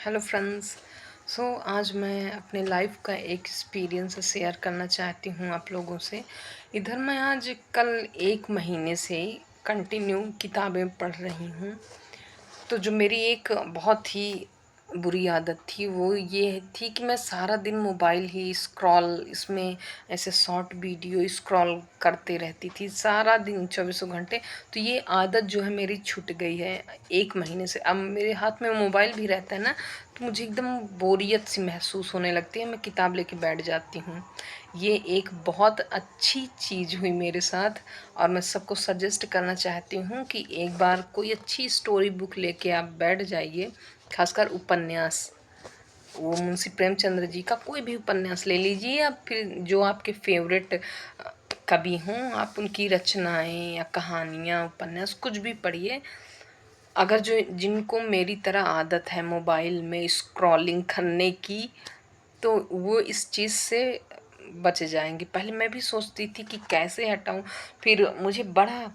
Hello friends. आज मैं अपने लाइफ का एक एक्सपीरियंस शेयर करना चाहती हूँ आप लोगों से। इधर मैं आज कल 1 महीने से कंटिन्यू किताबें पढ़ रही हूँ। तो जो मेरी एक बहुत ही बुरी आदत थी वो ये थी कि मैं सारा दिन मोबाइल ही स्क्रॉल इसमें ऐसे शॉर्ट वीडियो स्क्रॉल करते रहती थी सारा दिन 24 घंटे। तो ये आदत जो है मेरी छूट गई है 1 महीने से। अब मेरे हाथ में मोबाइल भी रहता है ना, तो मुझे एकदम बोरियत सी महसूस होने लगती है, मैं किताब लेके बैठ जाती हूँ। ये एक बहुत अच्छी चीज़ हुई मेरे साथ और मैं सबको सजेस्ट करना चाहती हूँ कि एक बार कोई अच्छी स्टोरी बुक लेके आप बैठ जाइए। खासकर उपन्यास, वो मुंशी प्रेमचंद्र जी का कोई भी उपन्यास ले लीजिए या फिर जो आपके फेवरेट कवि हों, आप उनकी रचनाएं या कहानियाँ उपन्यास कुछ भी पढ़िए। अगर जो जिनको मेरी तरह आदत है मोबाइल में स्क्रॉलिंग करने की, तो वो इस चीज़ से बच जाएंगे। पहले मैं भी सोचती थी कि कैसे हटाऊं, फिर मुझे बड़ा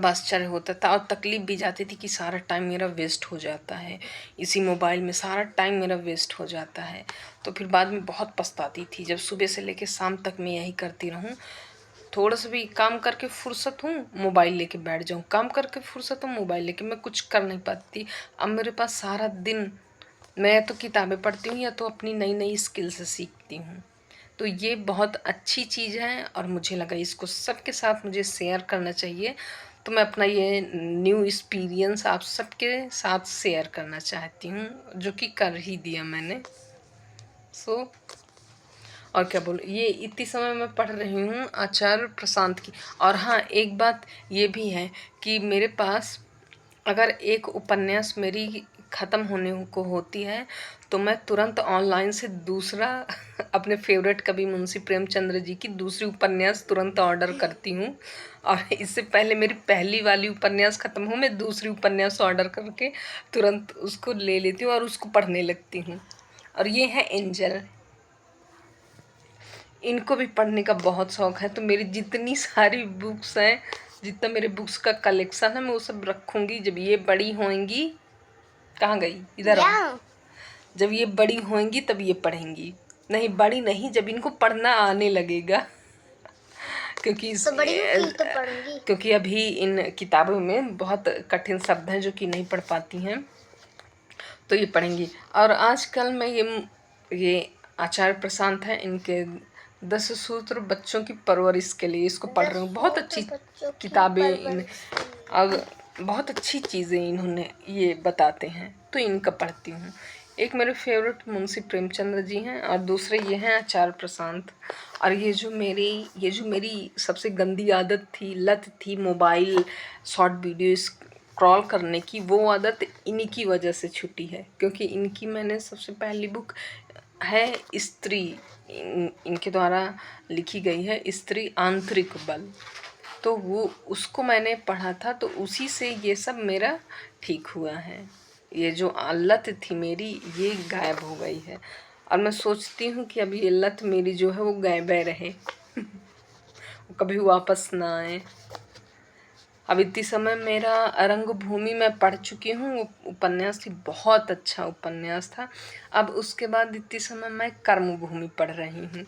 आश्चर्य होता था और तकलीफ भी जाती थी कि सारा टाइम मेरा वेस्ट हो जाता है, इसी मोबाइल में सारा टाइम मेरा वेस्ट हो जाता है। तो फिर बाद में बहुत पछताती थी जब सुबह से लेकर शाम तक मैं यही करती रहूं। थोड़ा सा भी काम करके फुर्सत हूँ मोबाइल लेके बैठ जाऊँ, काम करके फुर्सत हूँ मोबाइल लेके, मैं कुछ कर नहीं पाती। अब मेरे पास सारा दिन मैं तो किताबें पढ़ती हूँ या तो अपनी नई नई स्किल्स सीखती हूँ। तो ये बहुत अच्छी चीज़ है और मुझे लगा इसको सबके साथ मुझे शेयर करना चाहिए। तो मैं अपना ये न्यू एक्सपीरियंस आप सबके साथ शेयर करना चाहती हूँ, जो कि कर ही दिया मैंने। सो और क्या बोलूँ, ये इतनी समय मैं पढ़ रही हूँ आचार्य प्रशांत की। और हाँ, एक बात ये भी है कि मेरे पास अगर एक उपन्यास मेरी ख़त्म होने को होती है तो मैं तुरंत ऑनलाइन से दूसरा अपने फेवरेट कवि मुंशी प्रेमचंद्र जी की दूसरी उपन्यास तुरंत ऑर्डर करती हूँ। और इससे पहले मेरी पहली वाली उपन्यास ख़त्म हो, मैं दूसरी उपन्यास ऑर्डर करके तुरंत उसको ले लेती हूँ और उसको पढ़ने लगती हूँ। और ये है एंजल, इनको भी पढ़ने का बहुत शौक है। तो मेरी जितनी सारी बुक्स हैं, जितना मेरे बुक्स का कलेक्शन है, मैं वो सब रखूँगी। जब ये बड़ी होंगी, कहाँ गई, इधर आओ, जब ये बड़ी होंगी तब ये पढ़ेंगी। नहीं, बड़ी नहीं, जब इनको पढ़ना आने लगेगा। क्योंकि तो बड़ी होगी तो पढ़ूंगी। क्योंकि अभी इन किताबों में बहुत कठिन शब्द हैं जो कि नहीं पढ़ पाती हैं, तो ये पढ़ेंगी। और आजकल मैं ये आचार्य प्रशांत है, इनके 10 सूत्र बच्चों की परवरिश के लिए इसको पढ़ रही हूँ। बहुत अच्छी किताबें इन, और बहुत अच्छी चीज़ें इन्होंने ये बताते हैं, तो इनका पढ़ती हूँ। एक मेरे फेवरेट मुंशी प्रेमचंद्र जी हैं और दूसरे ये हैं आचार्य प्रशांत। और ये जो मेरी सबसे गंदी आदत थी, लत थी मोबाइल शॉर्ट वीडियो स्क्रॉल करने की, वो आदत इन्हीं की वजह से छूटी है। क्योंकि इनकी मैंने सबसे पहली बुक है स्त्री, इनके द्वारा लिखी गई है स्त्री आंतरिक बल। तो वो उसको मैंने पढ़ा था, तो उसी से ये सब मेरा ठीक हुआ है। ये जो लत थी मेरी, ये गायब हो गई है। और मैं सोचती हूँ कि अब ये लत मेरी जो है वो गायब रहे, कभी वापस ना आए। अब इतनी समय मेरा रंगभूमि में पढ़ चुकी हूँ, उपन्यास थी, बहुत अच्छा उपन्यास था। अब उसके बाद इतनी समय मैं कर्मभूमि पढ़ रही हूँ,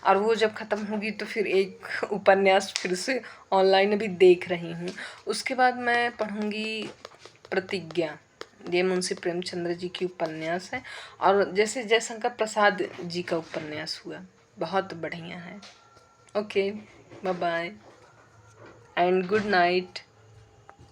और वो जब ख़त्म होगी तो फिर एक उपन्यास फिर से ऑनलाइन अभी देख रही हूँ। उसके बाद मैं पढ़ूँगी प्रतिज्ञा, ये मुंशी प्रेमचंद्र जी की उपन्यास है। और जैसे जयशंकर प्रसाद जी का उपन्यास हुआ, बहुत बढ़िया है। Okay, bye bye and good night.